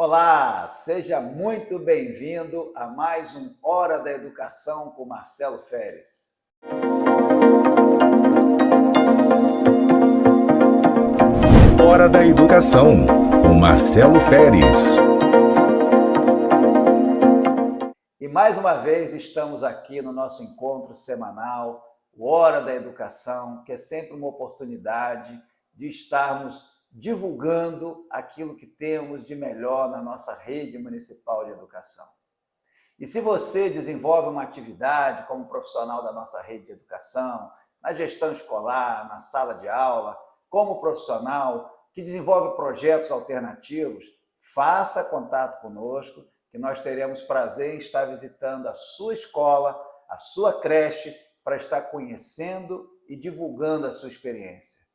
Olá, seja muito bem-vindo a mais um Hora da Educação com Marcelo Feres. Hora da Educação, com Marcelo Feres. E mais uma vez estamos aqui no nosso encontro semanal, o Hora da Educação, que é sempre uma oportunidade de estarmos divulgando aquilo que temos de melhor na nossa rede municipal de educação. E se você desenvolve uma atividade como profissional da nossa rede de educação, na gestão escolar, na sala de aula, como profissional que desenvolve projetos alternativos, faça contato conosco, que nós teremos prazer em estar visitando a sua escola, a sua creche, para estar conhecendo e divulgando a sua experiência.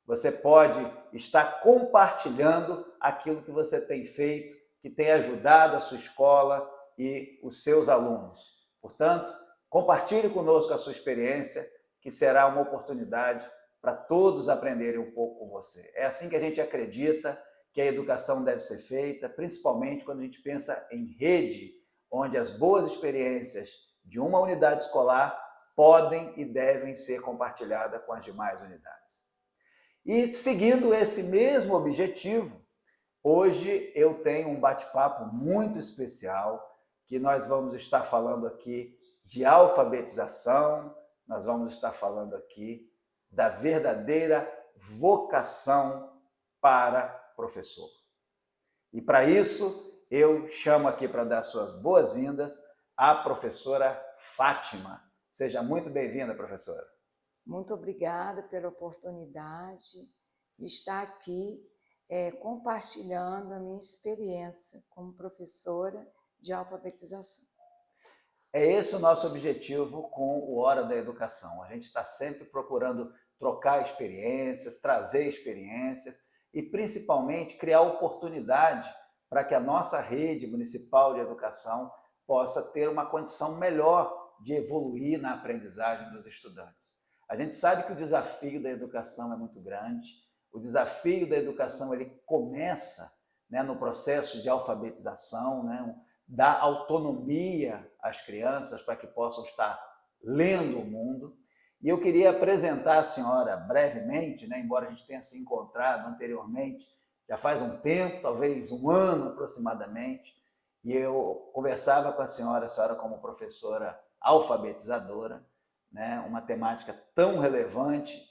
Você pode estar compartilhando aquilo que você tem feito, que tem ajudado a sua escola e os seus alunos. Portanto, compartilhe conosco a sua experiência, que será uma oportunidade para todos aprenderem um pouco com você. É assim que a gente acredita que a educação deve ser feita, principalmente quando a gente pensa em rede, onde as boas experiências de uma unidade escolar podem e devem ser compartilhadas com as demais unidades. E seguindo esse mesmo objetivo, hoje eu tenho um bate-papo muito especial, que nós vamos estar falando aqui de alfabetização, nós vamos estar falando aqui da verdadeira vocação para professor. E para isso, eu chamo aqui para dar suas boas-vindas a professora Fátima. Seja muito bem-vinda, professora. Muito obrigada pela oportunidade de estar aqui compartilhando a minha experiência como professora de alfabetização. É esse o nosso objetivo com o Hora da Educação. A gente está sempre procurando trocar experiências, trazer experiências e, principalmente, criar oportunidade para que a nossa rede municipal de educação possa ter uma condição melhor de evoluir na aprendizagem dos estudantes. A gente sabe que o desafio da educação é muito grande. O desafio da educação ele começa, no processo de alfabetização, dar autonomia às crianças para que possam estar lendo o mundo. E eu queria apresentar a senhora brevemente, embora a gente tenha se encontrado anteriormente, já faz um tempo, talvez um ano aproximadamente, e eu conversava com a senhora como professora alfabetizadora, uma temática tão relevante,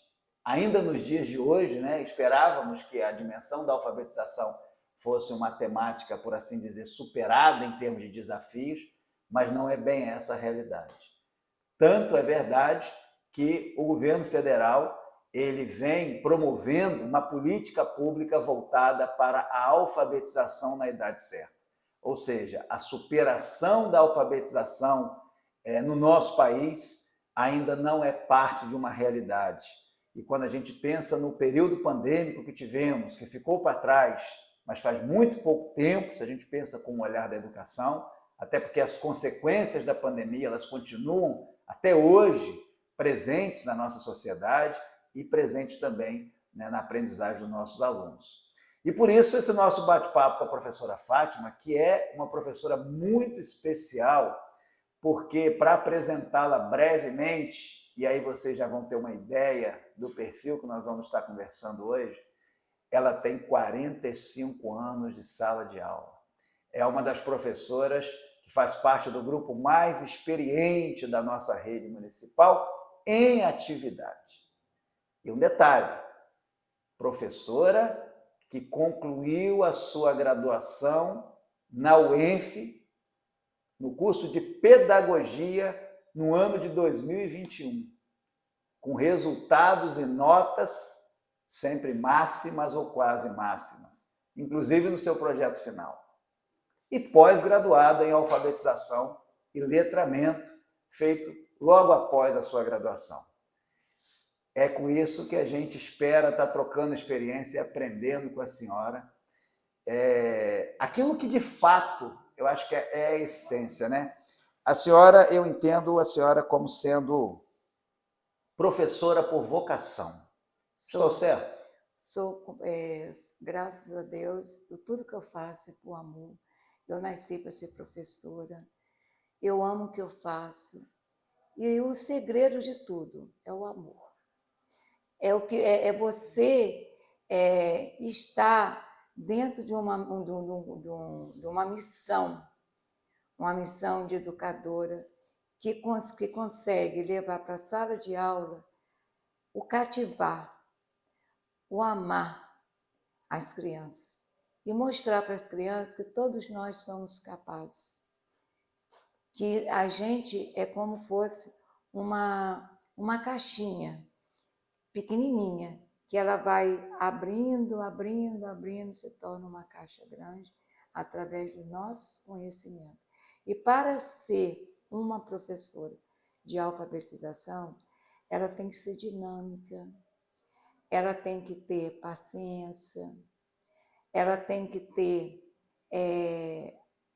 ainda nos dias de hoje, esperávamos que a dimensão da alfabetização fosse uma temática, por assim dizer, superada em termos de desafios, mas não é bem essa a realidade. Tanto é verdade que o governo federal ele vem promovendo uma política pública voltada para a alfabetização na idade certa. Ou seja, a superação da alfabetização no nosso país ainda não é parte de uma realidade. E quando a gente pensa no período pandêmico que tivemos, que ficou para trás, mas faz muito pouco tempo, se a gente pensa com o olhar da educação, até porque as consequências da pandemia elas continuam até hoje presentes na nossa sociedade e presentes também na aprendizagem dos nossos alunos. E por isso esse nosso bate-papo com a professora Fátima, que é uma professora muito especial, porque para apresentá-la brevemente, e aí vocês já vão ter uma ideia do perfil que nós vamos estar conversando hoje, ela tem 45 anos de sala de aula. É uma das professoras que faz parte do grupo mais experiente da nossa rede municipal em atividade. E um detalhe, professora que concluiu a sua graduação na UENF, no curso de Pedagogia, no ano de 2021, com resultados e notas sempre máximas ou quase máximas, inclusive no seu projeto final. E pós-graduada em alfabetização e letramento, feito logo após a sua graduação. É com isso que a gente espera estar trocando experiência e aprendendo com a senhora. Aquilo que, de fato, eu acho que é a essência, A senhora, eu entendo a senhora como sendo professora por vocação. Estou certo? graças a Deus, tudo que eu faço é por amor. Eu nasci para ser professora, eu amo o que eu faço. E o segredo de tudo é o amor. É você estar dentro de uma missão de educadora que consegue levar para a sala de aula o cativar, o amar as crianças e mostrar para as crianças que todos nós somos capazes, que a gente é como fosse uma caixinha pequenininha, que ela vai abrindo, abrindo, abrindo, se torna uma caixa grande através do nosso conhecimento. E para ser uma professora de alfabetização, ela tem que ser dinâmica, ela tem que ter paciência, ela tem que ter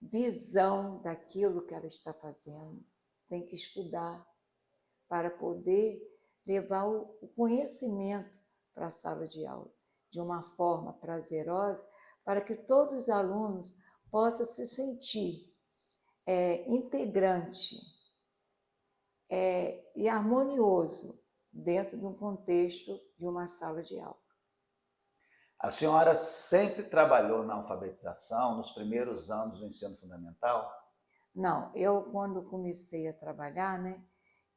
visão daquilo que ela está fazendo, tem que estudar para poder levar o conhecimento para a sala de aula de uma forma prazerosa, para que todos os alunos possam se sentir integrante e harmonioso dentro de um contexto de uma sala de aula. A senhora sempre trabalhou na alfabetização nos primeiros anos do ensino fundamental? Não, eu quando comecei a trabalhar, né,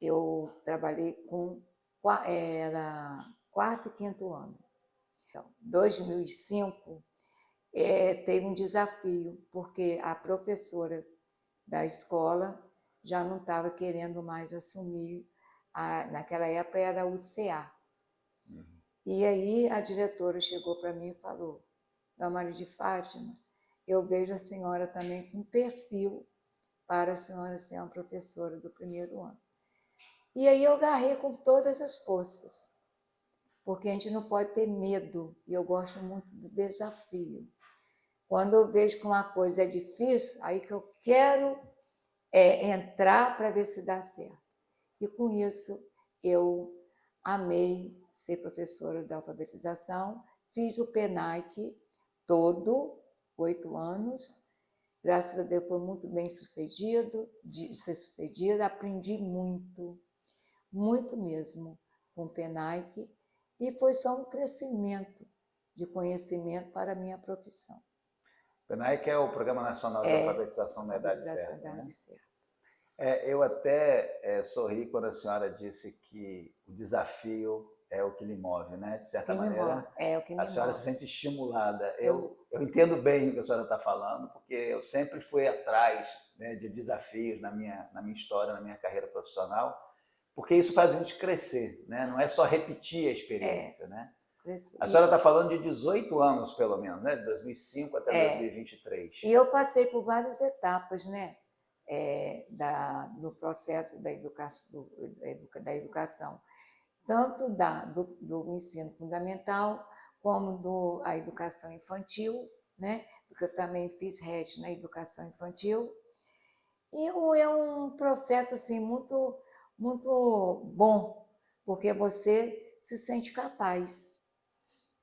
eu trabalhei era quarto e quinto ano. Então, 2005 teve um desafio, porque a professora da escola já não estava querendo mais assumir, naquela época era o CA. E aí a diretora chegou para mim e falou: Dona Maria de Fátima, eu vejo a senhora também com perfil para a senhora ser uma professora do primeiro ano. E aí eu agarrei com todas as forças, porque a gente não pode ter medo, e eu gosto muito do desafio. Quando eu vejo que uma coisa é difícil, aí que eu quero entrar para ver se dá certo. E com isso eu amei ser professora de alfabetização, fiz o PENAIC todo, 8 anos, graças a Deus foi muito bem sucedida, aprendi muito, muito mesmo com o PENAIC, e foi só um crescimento de conhecimento para a minha profissão. O PENAIC é o Programa Nacional de Alfabetização na Idade Certa, né? Eu até sorri quando a senhora disse que o desafio é o que lhe move, né? De certa maneira, a senhora se sente estimulada. Eu entendo bem o que a senhora está falando, porque eu sempre fui atrás, né, de desafios na minha história, na minha carreira profissional, porque isso faz a gente crescer, né? Não é só repetir a experiência, né? A senhora está falando de 18 anos, pelo menos, né? De 2005 até 2023. E eu passei por várias etapas, né? No processo da educação, tanto do ensino fundamental como da educação infantil, né? Porque eu também fiz RET na educação infantil. E é um processo assim, muito, muito bom, porque você se sente capaz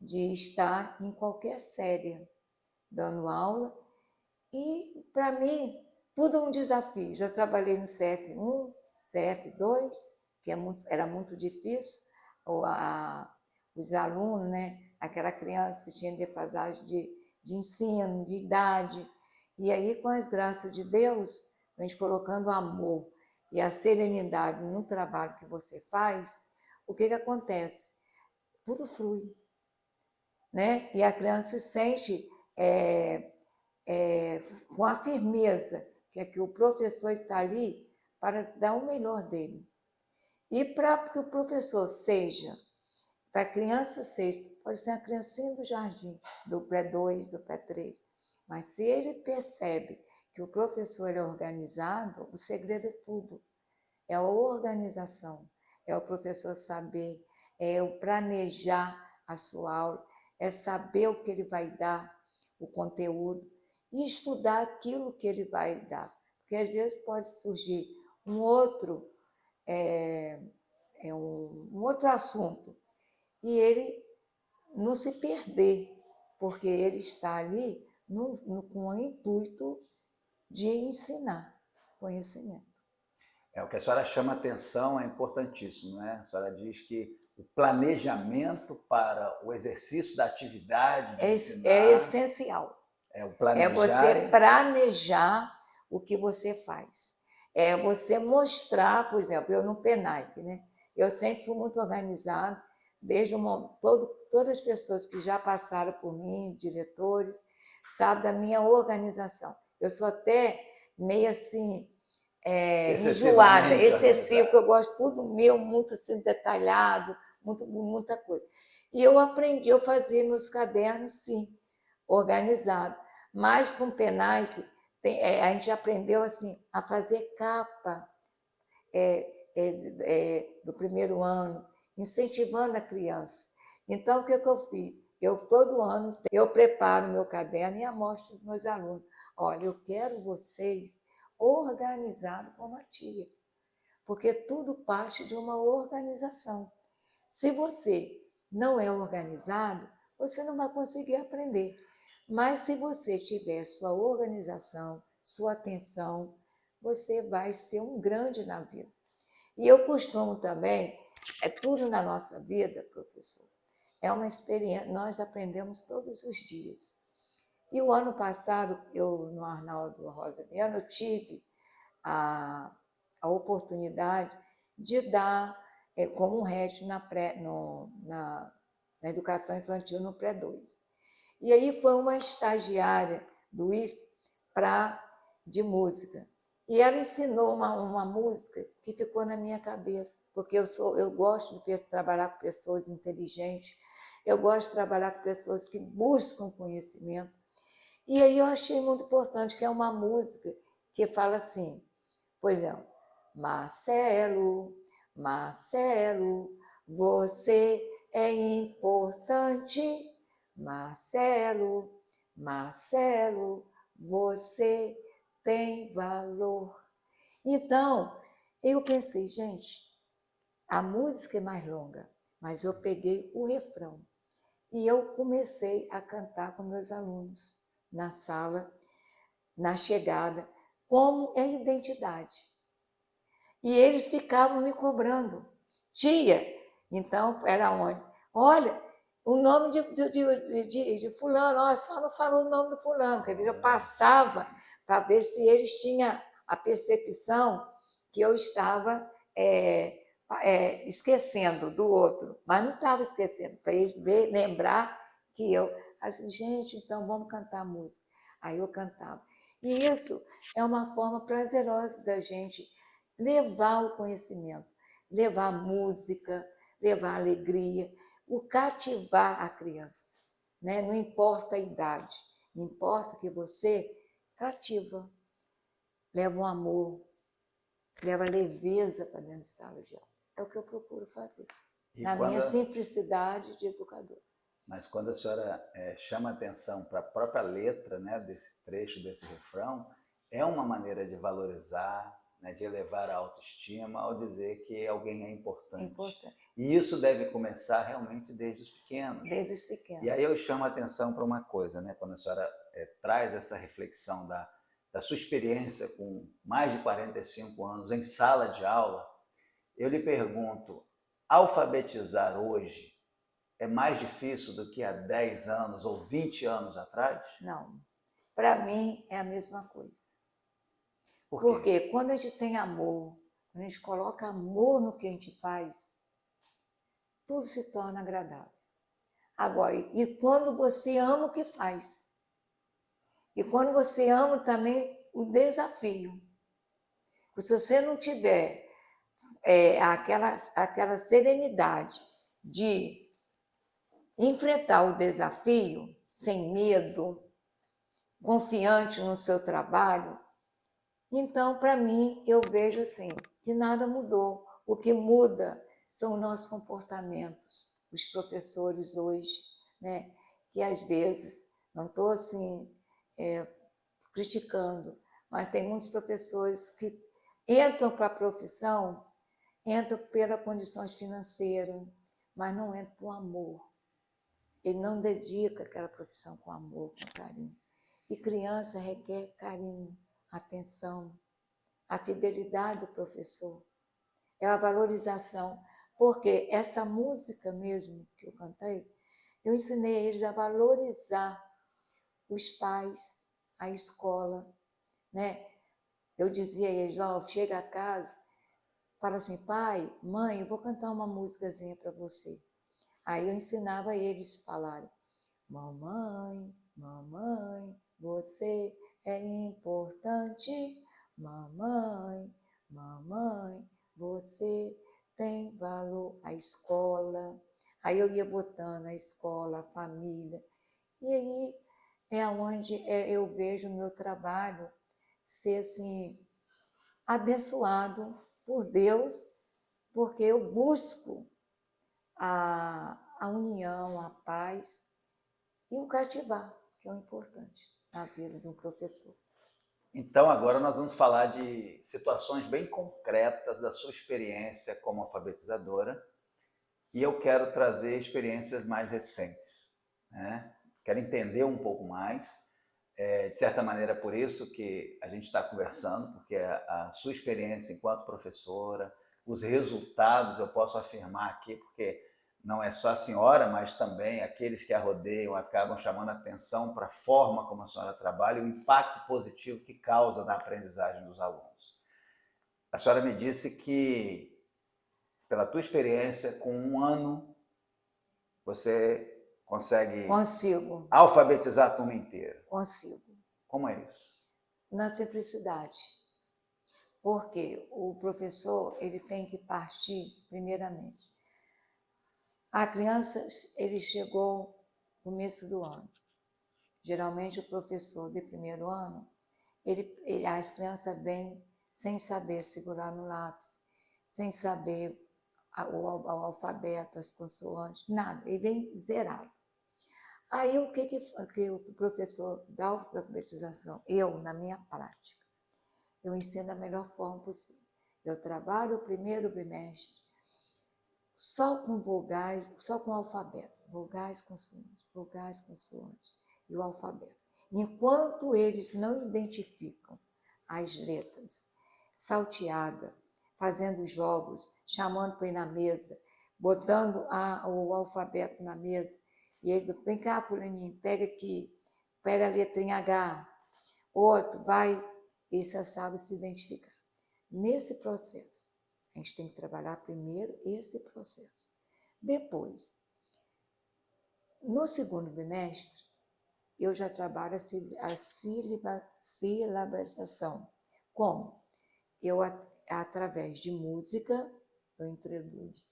de estar em qualquer série dando aula. E, para mim, tudo é um desafio. Já trabalhei no CF1, CF2, que era muito difícil, os alunos, né? Aquela criança que tinha defasagem de ensino, de idade. E aí, com as graças de Deus, a gente colocando o amor e a serenidade no trabalho que você faz, o que acontece? Tudo flui, né? E a criança se sente com a firmeza que o professor está ali para dar o melhor dele. E para que o professor seja, para a criança seja, pode ser a criancinha do jardim, do pré-2, do pré-3, mas se ele percebe que o professor é organizado, o segredo é tudo. É a organização, é o professor saber, é o planejar a sua aula, é saber o que ele vai dar, o conteúdo, e estudar aquilo que ele vai dar. Porque às vezes pode surgir um outro assunto, e ele não se perder, porque ele está ali com o intuito de ensinar conhecimento. O que a senhora chama atenção é importantíssimo, né? A senhora diz que o planejamento para o exercício da atividade de ensinar é essencial. o planejar. É você planejar o que você faz. É você mostrar, por exemplo, eu no PENAIC, né? Eu sempre fui muito organizada, desde todas as pessoas que já passaram por mim, diretores, sabem da minha organização. Eu sou até meio assim, enjoada, excessiva, eu gosto tudo meu, muito assim, detalhado, muita coisa. E eu aprendi, eu fazia meus cadernos, sim, organizado. Mas com o PENAIC, a gente aprendeu assim, a fazer capa do primeiro ano, incentivando a criança. Então, o que eu fiz? Todo ano, eu preparo meu caderno e mostro aos meus alunos. Olha, eu quero vocês organizados como a tia, porque tudo parte de uma organização. Se você não é organizado, você não vai conseguir aprender. Mas se você tiver sua organização, sua atenção, você vai ser um grande na vida. E eu costumo também, tudo na nossa vida, professor, é uma experiência, nós aprendemos todos os dias. E o ano passado, no Arnaldo Rosa Viana, eu tive a oportunidade de dar como um RET na educação infantil no pré-2. E aí foi uma estagiária do IFE de música. E ela ensinou uma música que ficou na minha cabeça, porque eu gosto de trabalhar com pessoas inteligentes, eu gosto de trabalhar com pessoas que buscam conhecimento. E aí eu achei muito importante, que é uma música que fala assim, por exemplo, Marcelo, Marcelo, você é importante, Marcelo, Marcelo, você tem valor. Então, eu pensei, gente, a música é mais longa, mas eu peguei o refrão e eu comecei a cantar com meus alunos na sala, na chegada, como é identidade. E eles ficavam me cobrando. Tia, então era onde? Olha, o nome de fulano, ó, só não falou o nome do fulano, quer dizer, eu passava para ver se eles tinham a percepção que eu estava esquecendo do outro, mas não estava esquecendo, para eles lembrar que eu... Assim, gente, então vamos cantar música. Aí eu cantava. E isso é uma forma prazerosa da gente levar o conhecimento, levar a música, levar a alegria, o cativar a criança, né? Não importa a idade, importa que você cativa, leva o amor, leva a leveza para dentro de sala de aula. É o que eu procuro fazer, minha simplicidade de educador. Mas quando a senhora chama atenção para a própria letra, né, desse trecho, desse refrão, é uma maneira de valorizar, né, de elevar a autoestima ao dizer que alguém é importante. E isso deve começar realmente desde os pequenos. Desde os pequenos. E aí eu chamo a atenção para uma coisa, né, quando a senhora traz essa reflexão da sua experiência com mais de 45 anos em sala de aula, eu lhe pergunto, alfabetizar hoje é mais difícil do que há 10 anos ou 20 anos atrás? Não. Para mim é a mesma coisa. Por quê? Porque quando a gente tem amor, quando a gente coloca amor no que a gente faz, tudo se torna agradável. Agora, e quando você ama o que faz? E quando você ama também o desafio. Se você não tiver aquela serenidade de enfrentar o desafio sem medo, confiante no seu trabalho, então, para mim, eu vejo assim, que nada mudou. O que muda são os nossos comportamentos. Os professores hoje, né, que às vezes, não estou assim criticando, mas tem muitos professores que entram para a profissão, entram pelas condições financeiras, mas não entram por amor. ele não dedica aquela profissão com amor, com carinho. E criança requer carinho, atenção, a fidelidade do professor, é a valorização. Porque essa música mesmo que eu cantei, eu ensinei eles a valorizar os pais, a escola, né? Eu dizia a eles, chega a casa, fala assim, pai, mãe, eu vou cantar uma músicazinha para você. Aí eu ensinava eles a falarem, mamãe, mamãe, você é importante, mamãe, mamãe, você tem valor, a escola. Aí eu ia botando a escola, a família, e aí é onde eu vejo o meu trabalho ser assim, abençoado por Deus, porque eu busco a união, a paz e o cativar, que é o importante na vida de um professor. Então, agora nós vamos falar de situações bem concretas da sua experiência como alfabetizadora, e eu quero trazer experiências mais recentes, né? Quero entender um pouco mais, de certa maneira, por isso que a gente está conversando, porque a sua experiência enquanto professora, os resultados, eu posso afirmar aqui, porque não é só a senhora, mas também aqueles que a rodeiam acabam chamando a atenção para a forma como a senhora trabalha e o impacto positivo que causa na aprendizagem dos alunos. A senhora me disse que, pela tua experiência, com 1 ano, você consegue alfabetizar a turma inteira. Consigo. Como é isso? Na simplicidade. Porque o professor, ele tem que partir, primeiramente. A criança, ele chegou no começo do ano. Geralmente, o professor de primeiro ano, as crianças vêm sem saber segurar no lápis, sem saber o alfabeto, as consoantes, nada. Ele vem zerado. Aí, o que o professor da alfabetização, eu, na minha prática, eu ensino da melhor forma possível. Eu trabalho o primeiro bimestre só com vogais, só com alfabeto, vogais, consoantes e o alfabeto. Enquanto eles não identificam as letras, salteada, fazendo jogos, chamando para ir na mesa, botando o alfabeto na mesa, e ele vem cá, fulaninho, pega aqui, pega a letrinha H, outro, vai, e você sabe se identificar. Nesse processo, a gente tem que trabalhar primeiro esse processo. Depois, no segundo bimestre, eu já trabalho a silabarização. Como? Eu, através de música, eu introduzo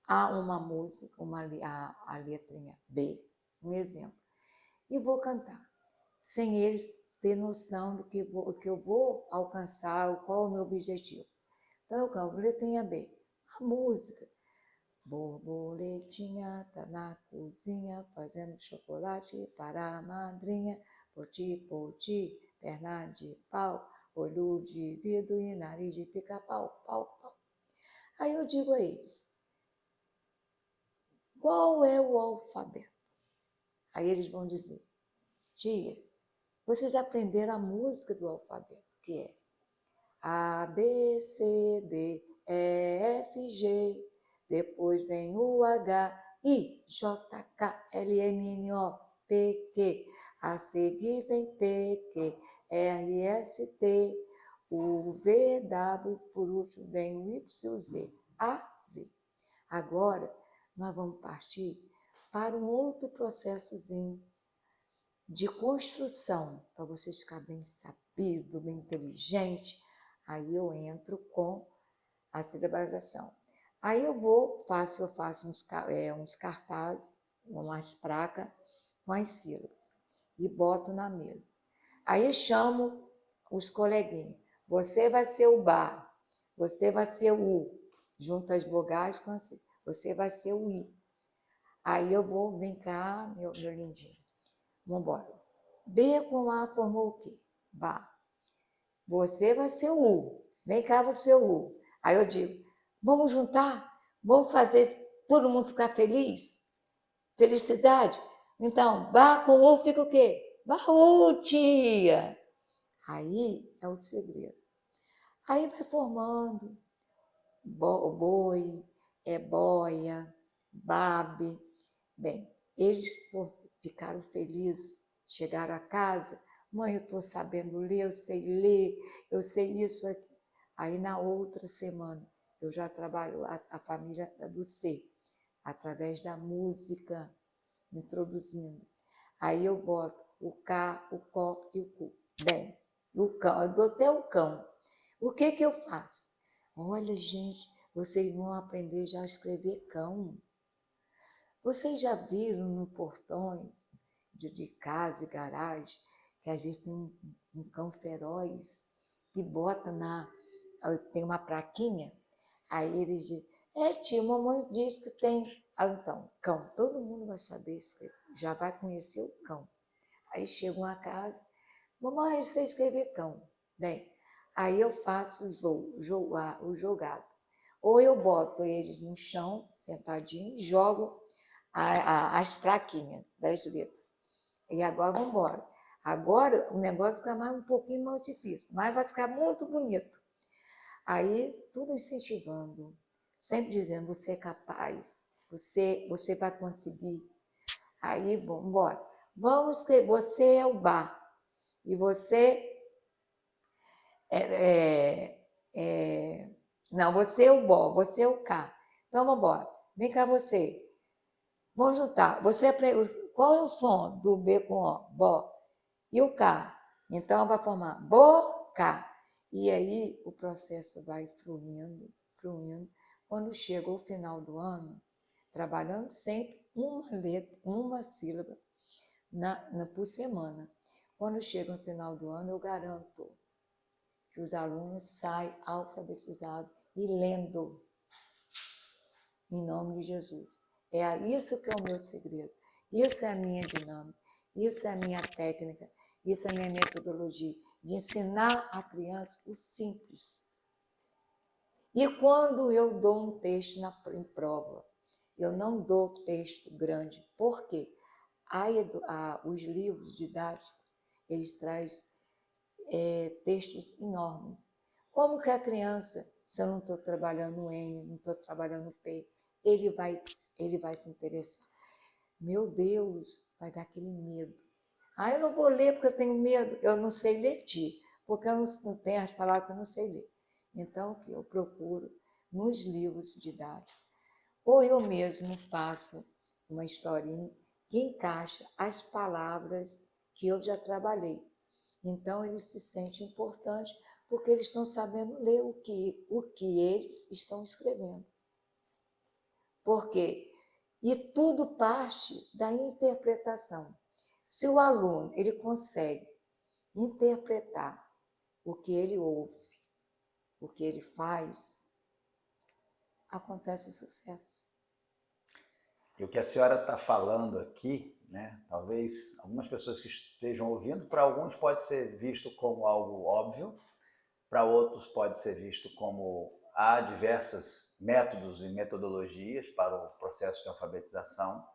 uma música, a letrinha B, um exemplo, e vou cantar, sem eles ter noção do que eu vou alcançar, qual é o meu objetivo. Então, eu canto letrinha B, a música. Borboletinha tá na cozinha, fazendo chocolate para a madrinha. Poti, poti, perna de pau, olho de vidro e nariz de pica-pau, pau, pau. Aí eu digo a eles, qual é o alfabeto? Aí eles vão dizer, tia, vocês aprenderam a música do alfabeto, que é A, B, C, D, E, F, G, depois vem o H, I, J, K, L, M, N, O, P, Q, a seguir vem P, Q, R, S, T, o V, W, por último vem o Y, Z, A, Z. Agora, nós vamos partir para um outro processozinho de construção, para vocês ficarem bem sabidos, bem inteligentes. Aí eu entro com a silabarização. Aí eu faço uns cartazes, umas placas com as sílabas e boto na mesa. Aí eu chamo os coleguinhas. Você vai ser o Ba, você vai ser o U, junto as vogais com a sílaba. Você vai ser o I. Aí eu vou, vem cá, meu lindinho. Vamos embora. B com A formou o quê? Ba. Você vai ser o U. Vem cá, você é o U. Aí eu digo, vamos juntar? Vamos fazer todo mundo ficar feliz? Felicidade? Então, bar com U fica o quê? Baú, tia. Aí é o segredo. Aí vai formando boi, boia, babe. Bem, eles ficaram felizes, chegaram a casa. Mãe, eu estou sabendo ler, eu sei isso aqui. Aí, na outra semana, eu já trabalho a família do C, através da música, introduzindo. Aí eu boto o K, o Có e o Cu. Bem, o cão, eu dou até o cão. O que eu faço? Olha, gente, vocês vão aprender já a escrever cão. Vocês já viram no portões de casa e garagem que às vezes tem um cão feroz e bota tem uma plaquinha, aí ele diz, tia, mamãe diz que tem. Então, cão, todo mundo vai saber escrever, já vai conhecer o cão. Aí chegam a casa, mamãe, eu sei escrever cão. Bem, aí eu faço o jogado. Ou eu boto eles no chão, sentadinho, e jogo as plaquinhas das letras. E agora vamos embora. Agora o negócio fica um pouquinho mais difícil, mas vai ficar muito bonito. Aí, tudo incentivando, sempre dizendo, você é capaz, você vai conseguir. Aí, vamos embora. Vamos ter, você é o bar, e você não, você é o bó, você é o cá. Então, vamos embora. Vem cá você. Vamos juntar. Qual é o som do B com O? Bó. E o K? Então, vai formar boca. E aí, o processo vai fluindo, fluindo. Quando chega o final do ano, trabalhando sempre uma letra, uma sílaba por semana. Quando chega no final do ano, eu garanto que os alunos saem alfabetizados e lendo, em nome de Jesus. É isso que é o meu segredo, isso é a minha dinâmica, isso é a minha técnica, isso é a minha metodologia, de ensinar a criança o simples. E quando eu dou um texto em prova, eu não dou texto grande, por quê? Os livros didáticos, eles trazem textos enormes. Como que a criança, se eu não estou trabalhando no N, não estou trabalhando no P, ele vai se interessar. Meu Deus, vai dar aquele medo. Eu não vou ler porque eu tenho medo, eu não sei ler ti, porque eu não tenho as palavras que eu não sei ler. Então, o que eu procuro nos livros didáticos? Ou eu mesmo faço uma historinha que encaixa as palavras que eu já trabalhei. Então, eles se sentem importantes porque eles estão sabendo ler o que eles estão escrevendo. Por quê? E tudo parte da interpretação. Se o aluno ele consegue interpretar o que ele ouve, o que ele faz, acontece o sucesso. E o que a senhora está falando aqui, né, talvez algumas pessoas que estejam ouvindo, para alguns pode ser visto como algo óbvio, para outros pode ser visto como há diversos métodos e metodologias para o processo de alfabetização,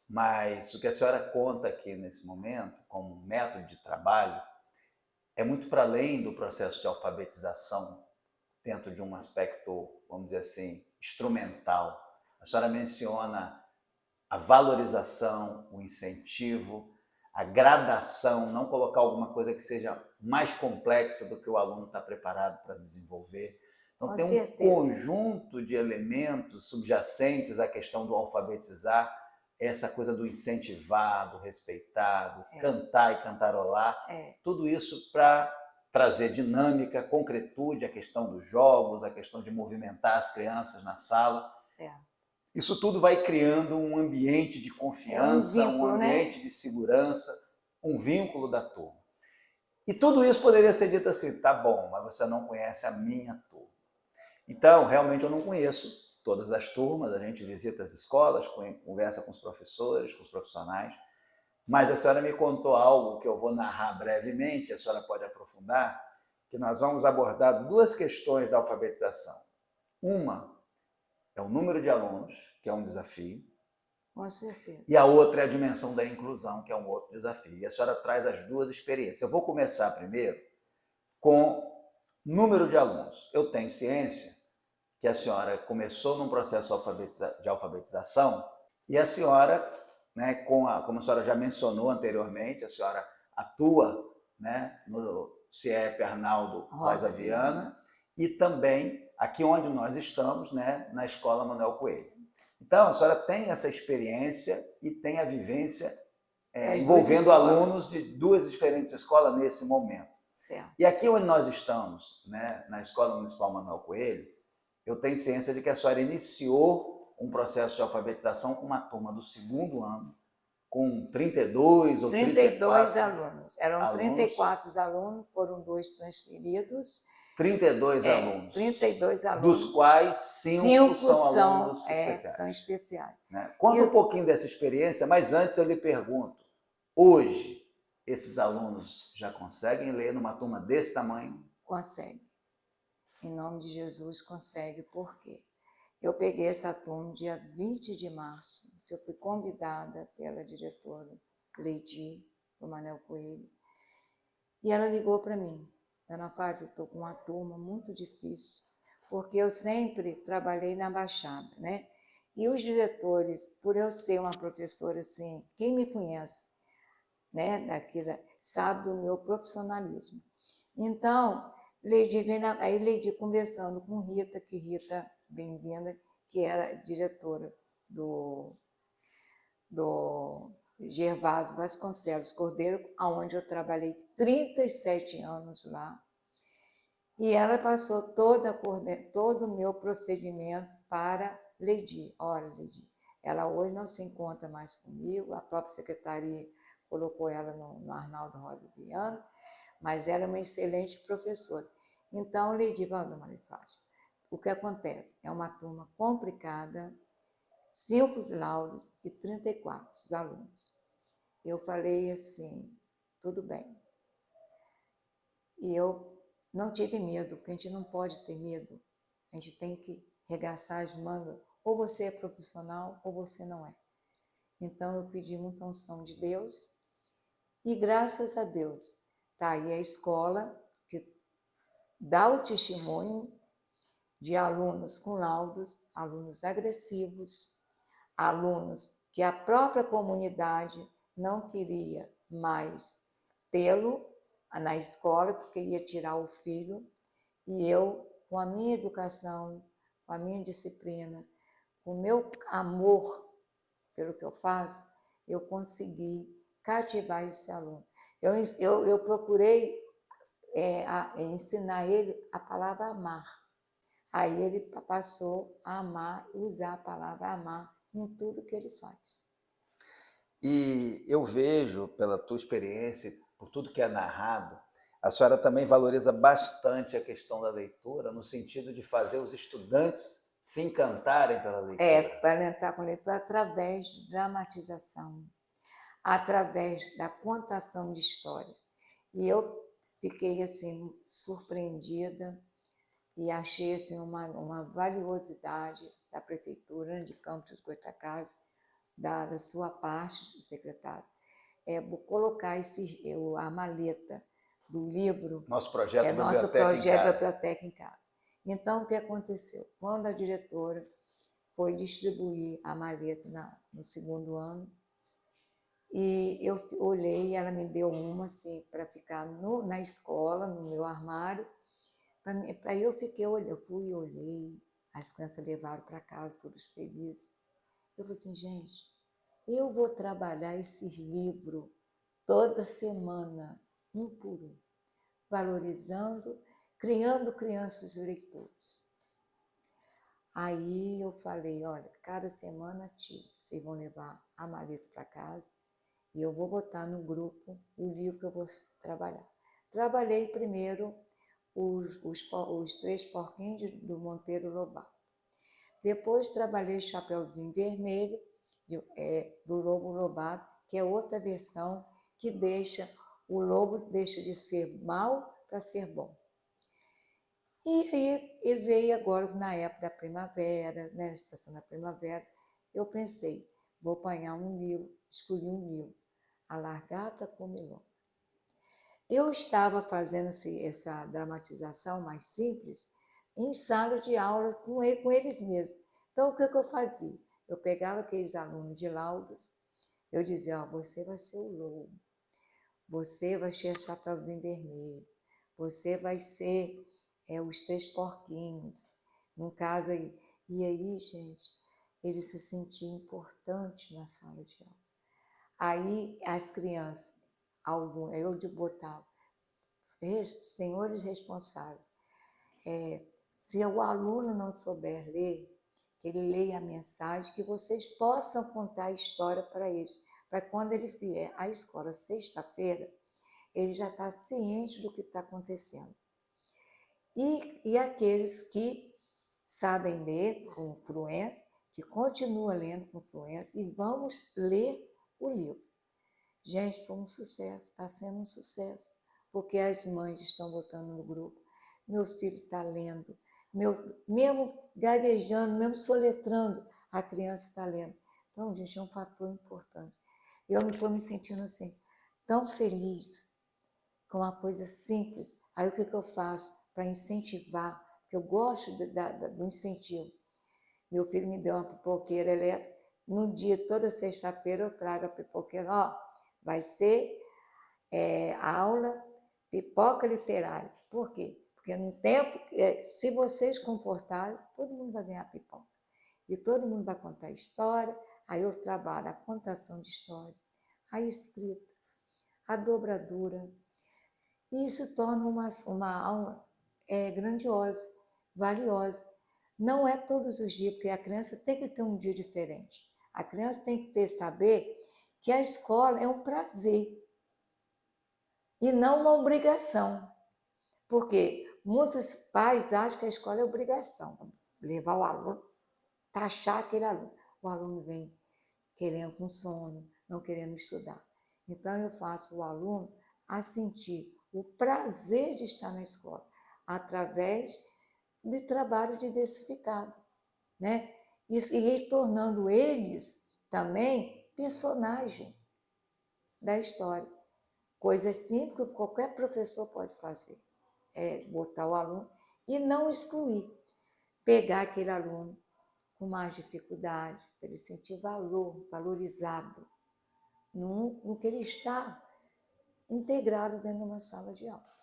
mas o que a senhora conta aqui nesse momento, como método de trabalho, é muito para além do processo de alfabetização, dentro de um aspecto, vamos dizer assim, instrumental. A senhora menciona a valorização, o incentivo, a gradação, não colocar alguma coisa que seja mais complexa do que o aluno está preparado para desenvolver. Então, Com tem certeza. Um conjunto de elementos subjacentes à questão do alfabetizar, essa coisa do incentivar, do respeitar, do cantar e cantarolar, tudo isso para trazer dinâmica, concretude, a questão dos jogos, a questão de movimentar as crianças na sala. Certo. Isso tudo vai criando um ambiente de confiança, um vínculo, ambiente de segurança, um vínculo da turma. E tudo isso poderia ser dito assim, tá bom, mas você não conhece a minha turma. Então, realmente eu não conheço todas as turmas, a gente visita as escolas, conversa com os professores, com os profissionais, mas a senhora me contou algo que eu vou narrar brevemente, a senhora pode aprofundar, que nós vamos abordar duas questões da alfabetização. Uma é o número de alunos, que é um desafio, Com certeza. E a outra é a dimensão da inclusão, que é um outro desafio. E a senhora traz as duas experiências. Eu vou começar primeiro com número de alunos. Eu tenho ciência que a senhora começou num processo de alfabetização e a senhora, né, como a senhora já mencionou anteriormente, a senhora atua, né, no CIEP Arnaldo Rosa Viana e também aqui onde nós estamos, né, na Escola Manuel Coelho. Então, a senhora tem essa experiência e tem a vivência envolvendo alunos de duas diferentes escolas nesse momento. Certo. E aqui onde nós estamos, né, na Escola Municipal Manuel Coelho, eu tenho ciência de que a senhora iniciou um processo de alfabetização com uma turma do segundo ano, com 32 ou 32 34 alunos. Eram 34 alunos, foram 2 transferidos. 32 alunos. 32 alunos. Dos quais 5 são alunos especiais. São especiais. Né? Conta um pouquinho dessa experiência, mas antes eu lhe pergunto, hoje esses alunos já conseguem ler numa turma desse tamanho? Consegue. Em nome de Jesus, consegue. Por quê? Eu peguei essa turma dia 20 de março, que eu fui convidada pela diretora Leidi, do Manuel Coelho, e ela ligou para mim. Dona Fátima, eu estou com uma turma muito difícil, porque eu sempre trabalhei na Baixada, né? E os diretores, por eu ser uma professora assim, quem me conhece, né, daquilo, sabe do meu profissionalismo. Então, aí Leidi conversando com Rita, que Rita, bem-vinda, que era diretora do Gervásio Vasconcelos Cordeiro, onde eu trabalhei 37 anos lá. E ela passou todo o meu procedimento para Leidi. Olha, Leidi, ela hoje não se encontra mais comigo, a própria secretaria colocou ela no Arnaldo Rosa Viana, mas ela é uma excelente professora. Então, Leidi, vamos, Maria Fátima, o que acontece? É uma turma complicada, 5 laudos e 34 alunos. Eu falei assim, tudo bem. E eu não tive medo, porque a gente não pode ter medo. A gente tem que regaçar as mangas. Ou você é profissional, ou você não é. Então, eu pedi muita unção de Deus. E graças a Deus, está aí a escola que dá o testemunho de alunos com laudos, alunos agressivos, alunos que a própria comunidade não queria mais tê-lo na escola, porque ia tirar o filho, e eu, com a minha educação, com a minha disciplina, com o meu amor pelo que eu faço, eu consegui cativar esse aluno. Eu procurei ensinar ele a palavra amar. Aí ele passou a amar e usar a palavra amar em tudo que ele faz. E eu vejo, pela tua experiência, por tudo que é narrado, a senhora também valoriza bastante a questão da leitura, no sentido de fazer os estudantes se encantarem pela leitura. Para entrar com a leitura através de dramatização, através da contação de história. E eu fiquei assim surpreendida e achei assim uma valiosidade da prefeitura de Campos dos Goytacazes, da sua parte, secretário, colocar a maleta do livro, nosso projeto Biblioteca em Casa. Então, o que aconteceu? Quando a diretora foi distribuir a maleta no segundo ano, e eu olhei e ela me deu uma assim, para ficar na escola, no meu armário. Aí eu fui e olhei, as crianças levaram para casa, todos felizes. Eu falei assim, gente, eu vou trabalhar esses livros toda semana, um por um, valorizando, criando crianças leitores. Aí eu falei, olha, cada semana, vocês vão levar a maleta para casa e eu vou botar no grupo o livro que eu vou trabalhar. Trabalhei primeiro os 3 porquinhos do Monteiro Lobato. Depois trabalhei Chapeuzinho Vermelho, do Lobo Lobato, que é outra versão que o lobo deixa de ser mau para ser bom. E aí veio agora, na época da primavera, né, na estação da primavera, eu pensei, vou apanhar um livro, escolhi um livro, A Largata Comilona. Eu estava fazendo essa dramatização mais simples em sala de aula com eles mesmos. Então, o que eu fazia? Eu pegava aqueles alunos de laudos, eu dizia, você vai ser o lobo, você vai ser o Chapeuzinho Vermelho, você vai ser os Três Porquinhos, no caso aí. E aí, gente, ele se sentia importante na sala de aula. Aí, as crianças, eu botava, senhores responsáveis, se o aluno não souber ler, que ele leia a mensagem, que vocês possam contar a história para eles, para quando ele vier à escola sexta-feira, ele já está ciente do que está acontecendo. E aqueles que sabem ler com fluência, que continuam lendo com fluência, e vamos ler o livro. Gente, foi um sucesso, está sendo um sucesso, porque as mães estão botando no grupo, meus filhos estão lendo, mesmo gaguejando, mesmo soletrando, a criança está lendo. Então, gente, é um fator importante. Eu estou me sentindo assim, tão feliz com uma coisa simples. Aí o que eu faço para incentivar? Porque eu gosto do incentivo. Meu filho me deu uma pipoqueira elétrica. No dia, toda sexta-feira, eu trago a pipoqueira. Ó, vai ser a aula pipoca literária. Por quê? Porque no tempo, se vocês comportarem, todo mundo vai ganhar pipoca. E todo mundo vai contar história. Aí eu trabalho a contação de história, a escrita, a dobradura. E isso torna uma aula grandiosa, valiosa. Não é todos os dias, porque a criança tem que ter um dia diferente. A criança tem que saber que a escola é um prazer e não uma obrigação. Porque muitos pais acham que a escola é obrigação, levar o aluno, taxar aquele aluno. O aluno vem querendo com sono, não querendo estudar. Então, eu faço o aluno a sentir o prazer de estar na escola, através de trabalho diversificado, né? E ir tornando eles também personagem da história. Coisas simples que qualquer professor pode fazer. Botar o aluno e não excluir. Pegar aquele aluno com mais dificuldade, para ele sentir valorizado, no que ele está integrado dentro de uma sala de aula.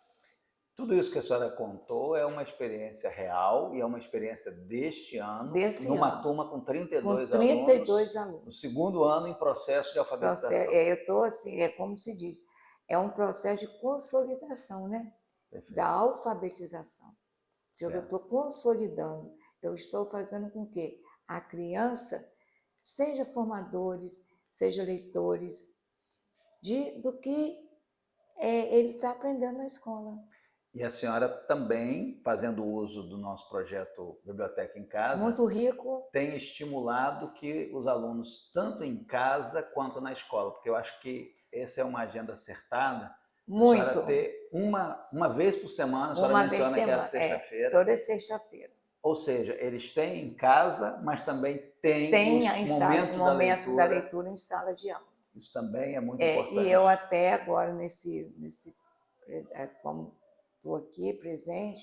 Tudo isso que a senhora contou é uma experiência real e é uma experiência deste ano, numa turma com 32 alunos, no segundo ano em processo de alfabetização. Eu estou assim, como se diz, é um processo de consolidação, né? Perfeito. Da alfabetização. Eu estou consolidando, eu estou fazendo com que a criança seja formadores, seja leitores do que ele está aprendendo na escola. E a senhora também, fazendo uso do nosso projeto Biblioteca em Casa, muito rico, tem estimulado que os alunos, tanto em casa quanto na escola, porque eu acho que essa é uma agenda acertada, muito. A senhora ter uma vez por semana, a senhora menciona que é a sexta-feira. Toda sexta-feira. Ou seja, eles têm em casa, mas também tem o momento da leitura em sala de aula. Isso também é muito importante. E eu até agora, como estou aqui presente,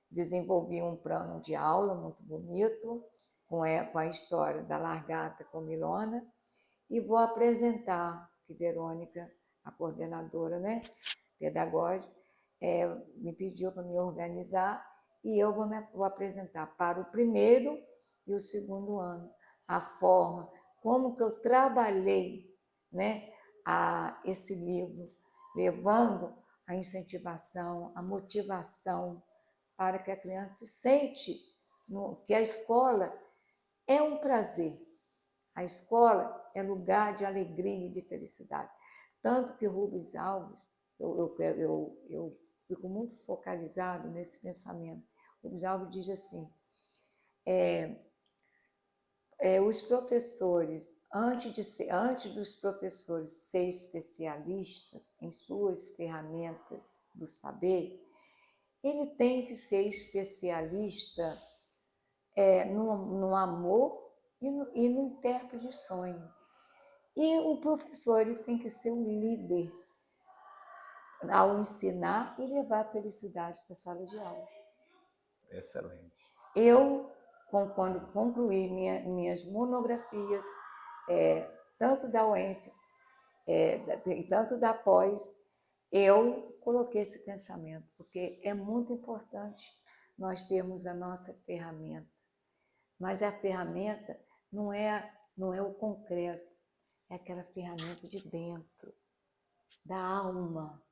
desenvolvi um plano de aula muito bonito, com a história da Largata Comilona, e vou apresentar, que Verônica, a coordenadora, né, pedagógica, me pediu para me organizar, e eu vou apresentar para o primeiro e o segundo ano a forma, como que eu trabalhei, né, esse livro, levando a incentivação, a motivação, para que a criança se sente que a escola é um prazer. A escola é lugar de alegria e de felicidade. Tanto que Rubens Alves, eu fico muito focalizado nesse pensamento. Rubens Alves diz assim, os professores, antes dos professores serem especialistas em suas ferramentas do saber, ele tem que ser especialista no amor e no intérprete de sonho. E o professor ele tem que ser um líder ao ensinar e levar a felicidade para a sala de aula. Excelente. Eu, quando concluí minhas monografias, tanto da UENF, tanto da pós, eu coloquei esse pensamento, porque é muito importante nós termos a nossa ferramenta. Mas a ferramenta não é o concreto, é aquela ferramenta de dentro, da alma,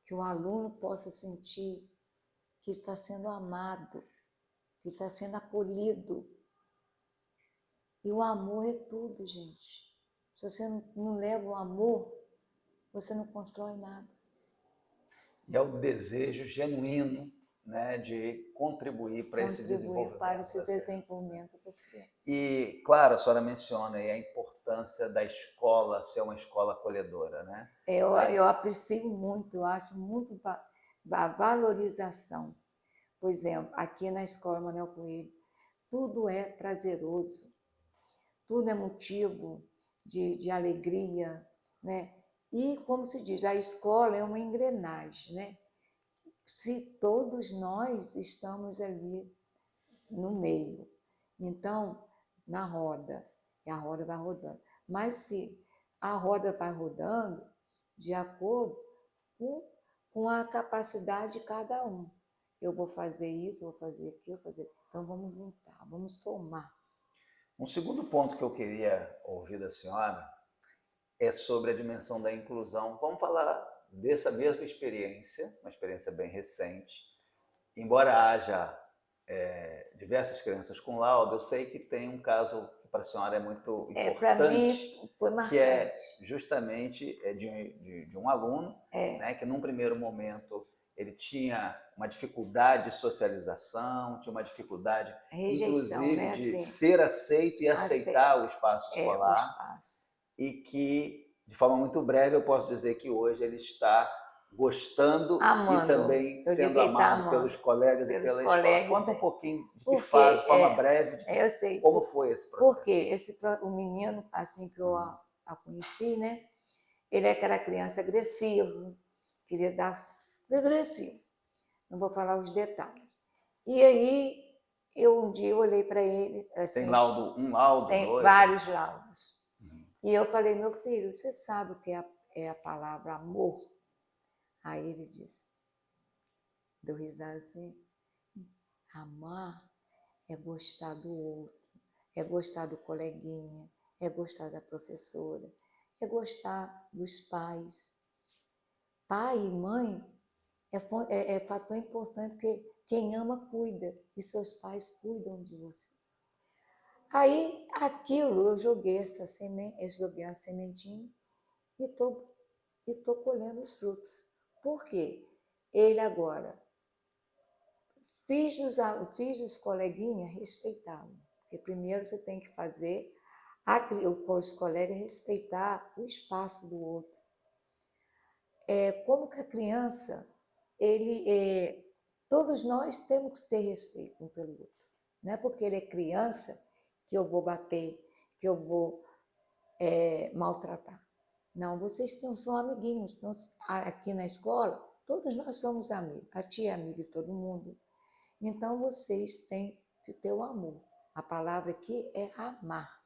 que o aluno possa sentir que ele está sendo amado, que ele está sendo acolhido. E o amor é tudo, gente. Se você não leva o amor, você não constrói nada. E é o desejo genuíno, né, de contribuir para esse desenvolvimento. Para esse desenvolvimento das crianças. E, claro, a senhora menciona aí a importância da escola ser uma escola acolhedora, né? Eu aprecio muito, eu acho muito a valorização. Por exemplo, aqui na Escola Manuel Coelho, tudo é prazeroso, tudo é motivo de alegria, né? E, como se diz, a escola é uma engrenagem, né? Se todos nós estamos ali no meio, então, na roda, e a roda vai rodando. Mas se a roda vai rodando de acordo com a capacidade de cada um. Eu vou fazer isso, eu vou fazer aquilo, vou fazer. Então, vamos juntar, vamos somar. Um segundo ponto que eu queria ouvir da senhora é sobre a dimensão da inclusão. Vamos falar dessa mesma experiência, uma experiência bem recente. Embora haja diversas crianças com laudo, eu sei que tem um caso que para a senhora é muito importante, para mim foi marcante. Que é justamente de um aluno, né, que num primeiro momento ele tinha uma dificuldade de socialização, tinha uma dificuldade, rejeição, inclusive, né? de assim, ser aceito e aceitar o espaço escolar. O espaço. E que, de forma muito breve, eu posso dizer que hoje ele está gostando amando. E também sendo amado pelos colegas e pela escola. Conta um pouquinho de que fase, de forma breve, de como foi esse processo. Porque o menino, assim que eu a conheci, né? Ele é aquela criança agressivo, queria dar agressivo. Não vou falar os detalhes. E aí, um dia eu olhei para ele. Assim, tem laudo, um laudo, tem dois? Vários laudos. E eu falei, meu filho, você sabe o que é a palavra amor? Aí ele disse, deu risada assim, amar é gostar do outro, é gostar do coleguinha, é gostar da professora, é gostar dos pais. Pai e mãe é fator importante, porque quem ama cuida, e seus pais cuidam de você. Aí, aquilo, eu joguei essa semente, eu joguei a sementinha e estou colhendo os frutos. Por quê? Ele agora, fiz os coleguinhas respeitá-lo. Porque primeiro você tem que fazer os colegas respeitar o espaço do outro. Como que a criança, todos nós temos que ter respeito um pelo outro. Não é porque ele é criança que eu vou bater, que eu vou maltratar. Não, vocês são amiguinhos. Então, aqui na escola, todos nós somos amigos. A tia é amiga de todo mundo. Então, vocês têm que ter o amor. A palavra aqui é amar.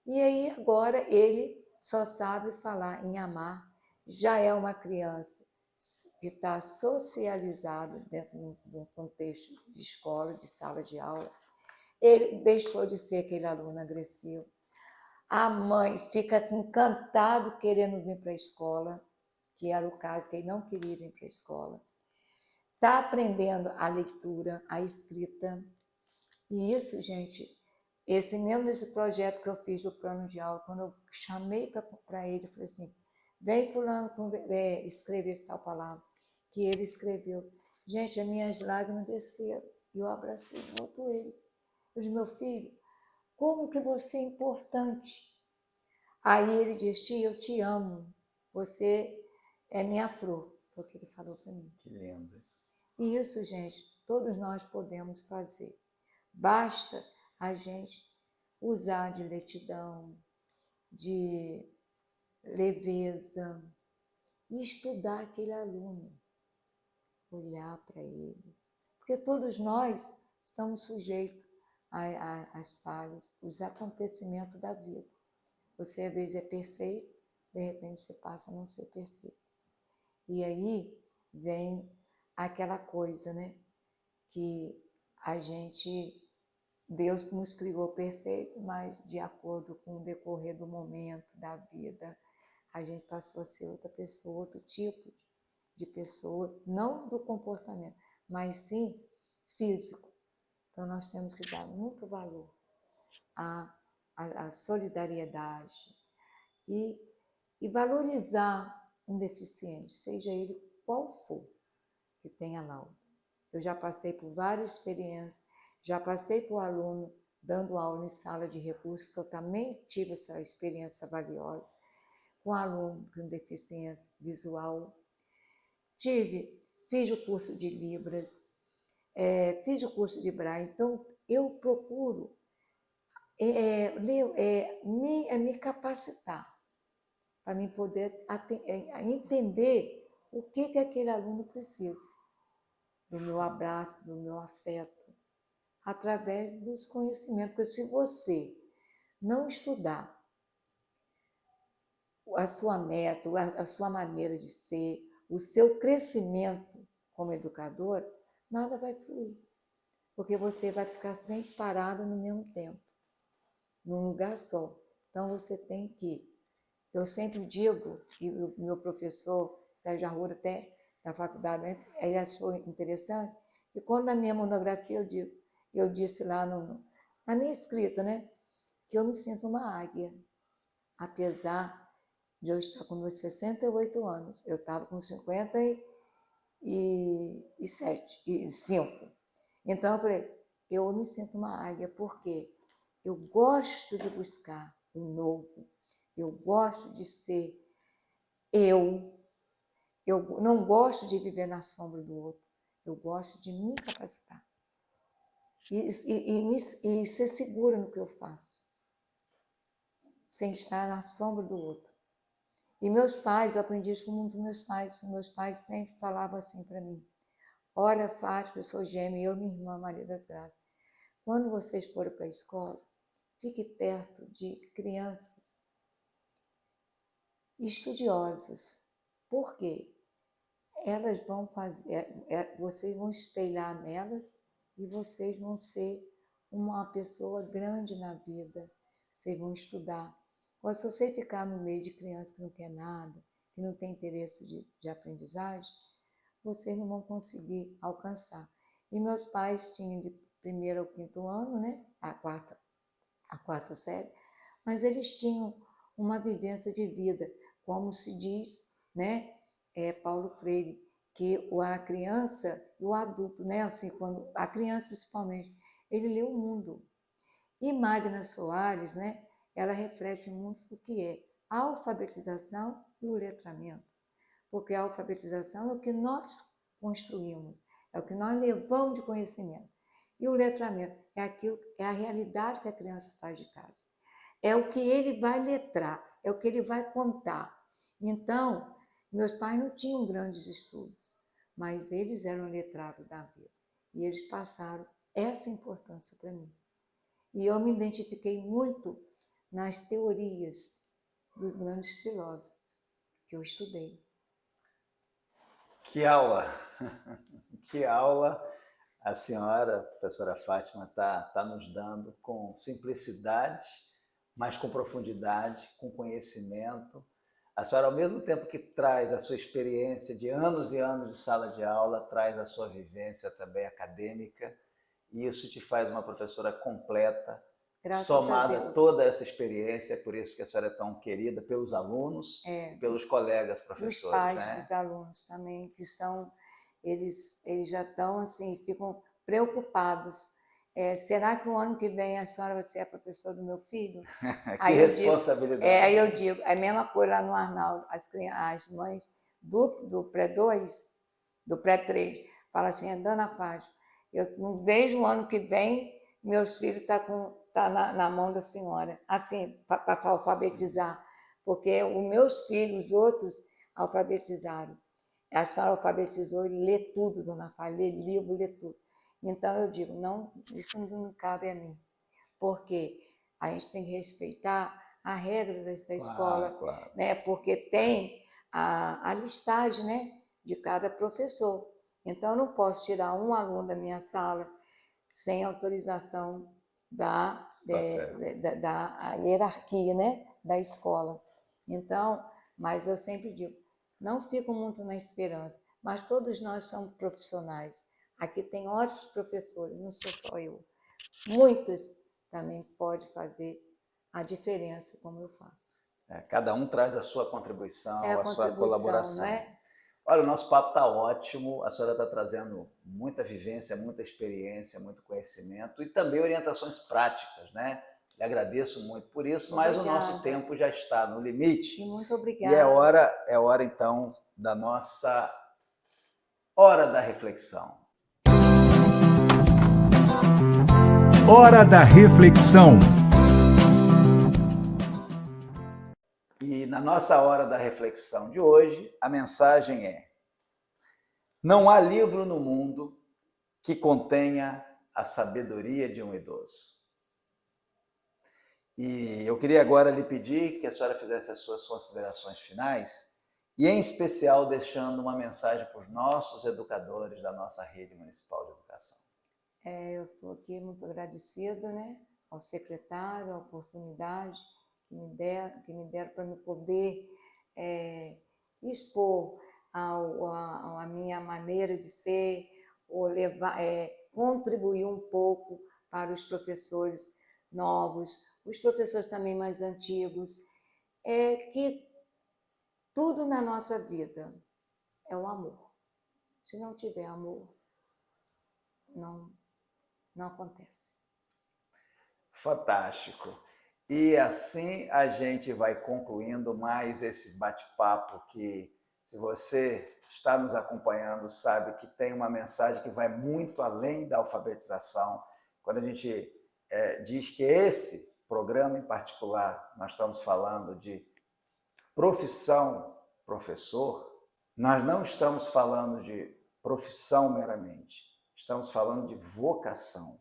E aí, agora, ele só sabe falar em amar. Já é uma criança que está socializada dentro de um contexto de escola, de sala de aula. Ele deixou de ser aquele aluno agressivo. A mãe fica encantada querendo vir para a escola, que era o caso, que ele não queria vir para a escola. Está aprendendo a leitura, a escrita. E isso, gente, esse projeto que eu fiz do plano de aula, quando eu chamei para ele, eu falei assim, vem fulano escrever essa tal palavra, que ele escreveu. Gente, as minhas lágrimas desceram, e eu abracei muito ele. Eu disse, meu filho, como que você é importante? Aí ele disse, tia, eu te amo, você é minha flor, foi o que ele falou para mim. Que lindo. E isso, gente, todos nós podemos fazer. Basta a gente usar de gratidão, de leveza e estudar aquele aluno, olhar para ele. Porque todos nós estamos sujeitos às falhas, os acontecimentos da vida. Você às vezes é perfeito, de repente você passa a não ser perfeito. E aí vem aquela coisa, né? Que Deus nos criou perfeito, mas de acordo com o decorrer do momento, da vida, a gente passou a ser outra pessoa, outro tipo de pessoa, não do comportamento, mas sim físico. Então nós temos que dar muito valor à solidariedade e valorizar um deficiente, seja ele qual for que tenha laudo. Eu já passei por várias experiências, já passei por aluno dando aula em sala de recursos, que eu também tive essa experiência valiosa, com aluno com deficiência visual. Fiz o curso de Libras, fiz o curso de Braille, então eu procuro me capacitar para mim poder entender o que aquele aluno precisa, do meu abraço, do meu afeto, através dos conhecimentos. Porque se você não estudar a sua meta, a sua maneira de ser, o seu crescimento como educador, nada vai fluir. Porque você vai ficar sempre parado no mesmo tempo, num lugar só. Então você tem que... Eu sempre digo, e o meu professor, Sérgio Arruda, até da faculdade, ele achou interessante, que quando na minha monografia eu disse lá na minha escrita, né, que eu me sinto uma águia, apesar de eu estar com meus 68 anos. Eu estava com 55. Então eu falei, eu me sinto uma águia porque eu gosto de buscar o novo, eu gosto de ser eu não gosto de viver na sombra do outro, eu gosto de me capacitar e ser segura no que eu faço, sem estar na sombra do outro. E meus pais, eu aprendi isso com muito dos meus pais sempre falavam assim para mim, olha, Fátima, eu sou gêmea, eu e minha irmã Maria das Graças, quando vocês forem para a escola, fique perto de crianças estudiosas. Por quê? Elas vão fazer, vocês vão espelhar nelas e vocês vão ser uma pessoa grande na vida. Vocês vão estudar. Agora, se você ficar no meio de crianças que não quer nada, que não tem interesse de aprendizagem, vocês não vão conseguir alcançar. E meus pais tinham de 1º ao 5º ano, né? A quarta série, mas eles tinham uma vivência de vida, como se diz, né? Paulo Freire, que a criança e o adulto, né? Assim, quando a criança principalmente, ele lê o mundo. E Magna Soares, né? Ela reflete muito o que é a alfabetização e o letramento. Porque a alfabetização é o que nós construímos, é o que nós levamos de conhecimento. E o letramento é a realidade que a criança faz de casa. É o que ele vai letrar, é o que ele vai contar. Então, meus pais não tinham grandes estudos, mas eles eram letrados da vida. E eles passaram essa importância para mim. E eu me identifiquei muito nas teorias dos grandes filósofos que eu estudei. Que aula! Que aula a senhora, a professora Fátima, tá nos dando com simplicidade, mas com profundidade, com conhecimento. A senhora, ao mesmo tempo que traz a sua experiência de anos e anos de sala de aula, traz a sua vivência também acadêmica, e isso te faz uma professora completa, Graças somada a Deus. Toda essa experiência, por isso que a senhora é tão querida pelos alunos e pelos colegas professores. Os pais, né? dos alunos também, que são, eles já estão assim, ficam preocupados. Será que o ano que vem a senhora vai ser a professora do meu filho? Que responsabilidade. Aí eu digo, é a mesma coisa lá no Arnaldo, as mães do pré-2, do pré-3, falam assim, Dona Fátima, eu não vejo o ano que vem meus filhos tá tá na mão da senhora, assim, para alfabetizar, porque os meus filhos, os outros, alfabetizaram. A senhora alfabetizou e lê tudo, dona Fábia, lê livro, lê tudo. Então eu digo, não, isso não cabe a mim, porque a gente tem que respeitar a regra da escola, claro. né? Porque tem a listagem, né, de cada professor. Então eu não posso tirar um aluno da minha sala sem autorização da hierarquia, né, da escola. Então, mas eu sempre digo, não fico muito na esperança, mas todos nós somos profissionais. Aqui tem ótimos professores, não sou só eu. Muitas também podem fazer a diferença, como eu faço. Cada um traz a sua contribuição, a sua colaboração. Não é? Olha, o nosso papo está ótimo, a senhora está trazendo muita vivência, muita experiência, muito conhecimento e também orientações práticas, né? Lhe agradeço muito por isso, mas o nosso tempo já está no limite. E muito obrigada. E é hora então da nossa hora da reflexão. Hora da reflexão. E na nossa hora da reflexão de hoje, a mensagem é: não há livro no mundo que contenha a sabedoria de um idoso. E eu queria agora lhe pedir que a senhora fizesse as suas considerações finais e, em especial, deixando uma mensagem para os nossos educadores da nossa rede municipal de educação. Eu estou aqui muito agradecida, né, ao secretário, a oportunidade que me deram para me poder expor a minha maneira de ser, ou contribuir um pouco para os professores novos, os professores também mais antigos, que tudo na nossa vida é o amor. Se não tiver amor, não acontece. Fantástico. E assim a gente vai concluindo mais esse bate-papo que, se você está nos acompanhando, sabe que tem uma mensagem que vai muito além da alfabetização. Quando a gente diz que esse programa em particular, nós estamos falando de profissão professor, nós não estamos falando de profissão meramente, estamos falando de vocação.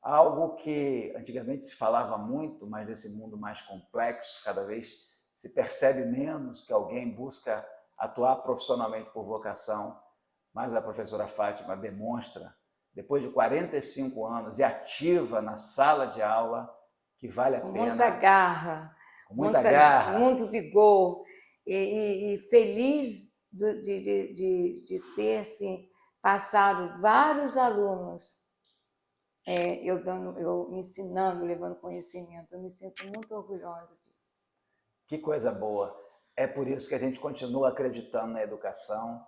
Algo que antigamente se falava muito, mas nesse mundo mais complexo, cada vez se percebe menos que alguém busca atuar profissionalmente por vocação, mas a professora Fátima demonstra, depois de 45 anos e ativa na sala de aula, que vale a pena. Muita garra. Com muita garra. Muito vigor. E feliz de ter assim, passado vários alunos eu me ensinando, levando conhecimento. Eu me sinto muito orgulhosa disso. Que coisa boa. É por isso que a gente continua acreditando na educação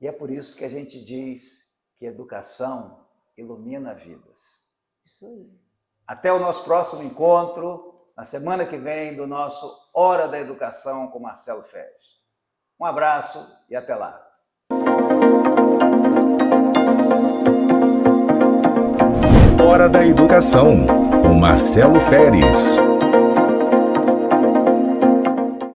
e é por isso que a gente diz que educação ilumina vidas. Isso aí. Até o nosso próximo encontro, na semana que vem, do nosso Hora da Educação com Marcelo Feres. Um abraço e até lá. Hora da Educação, com Marcelo Feres.